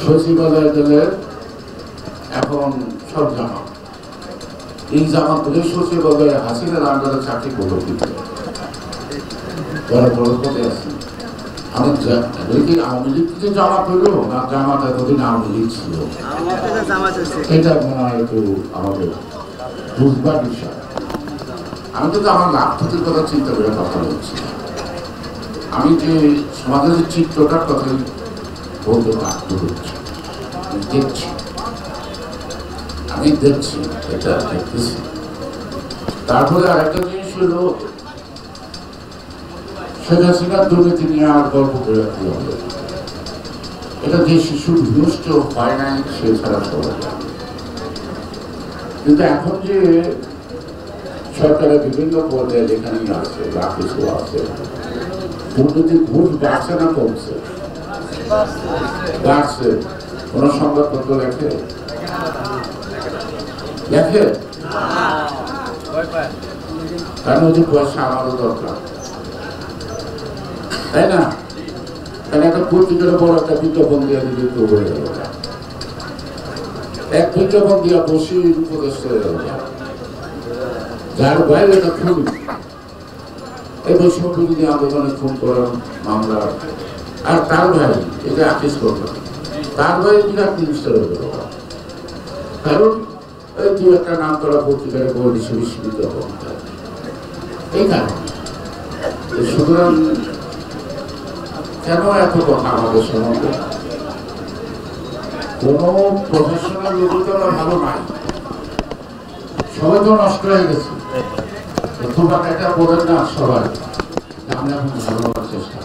সচিবালয় গেলে এখন সব জামা, এই জামা তুলে সচিবালয়ে হাসিনার আন্ডারে চাকরি করলো কিন্তু বড় পদে আছে। আমি কি আওয়ামী লীগ থেকে জামা পেলো না জামাত এতদিন আওয়ামী লীগ ছিল, এটা মনে হয় একটু আমাদের বুঝবার বিষয়। আমি কিন্তু আমার লাভ ক্ষতির কথা চিন্তা করে কথা বলছি, আমি যে সমাজের চিত্রটার কথাই বলতে বাধ্য হচ্ছি। আমি দেখছি এটা দেখতেছি। তারপরে আরেকটা জিনিস হলো শেখ হাসিনার দুর্নীতি নিয়ে আর গল্প করে রাখতে হবে। এটা যে শিশু বিনষ্ট হয় নাই সে ছাড়া সবাই জানে। কিন্তু এখন যে সরকারের বিভিন্ন পর্যায়ে যেখানেই আছে বা কিছু আছে, দুর্নীতি ঘুষ বাড়ছে না কমছে? বাড়ছে। কোন সংবাদপত্র লেখে কারণ ওদের পয়সা আমারও দরকার, তাই না? কারণ একটা পত্রিকার বড় একটা বিজ্ঞাপন দিয়ে দিলে তো হয়ে গেল, এক বিজ্ঞাপন দিয়া বসে উপদেষ্টা হয়ে গেল, যার বাইরে একটা খুন, এই বৈষম্য বিরোধী আন্দোলনে খুন করার মামলা, আর তার ভাই এটা আপিস করলাম, তার ভাই বিরাট মিনিস্টার হয়ে গেল। কারণ এই দু একটা নাম করা পত্রিকারে বই হিসেবে বিজ্ঞাপন, এই কারণে। সুতরাং কেন এত কথা আমাদের সমাজে? কোন প্রফেশনাল লোক তো ভালো নাই, সবাই তো নষ্ট হয়ে গেছে। এটা বলেন না সবাই, আমরা এখন ভালো হওয়ার চেষ্টা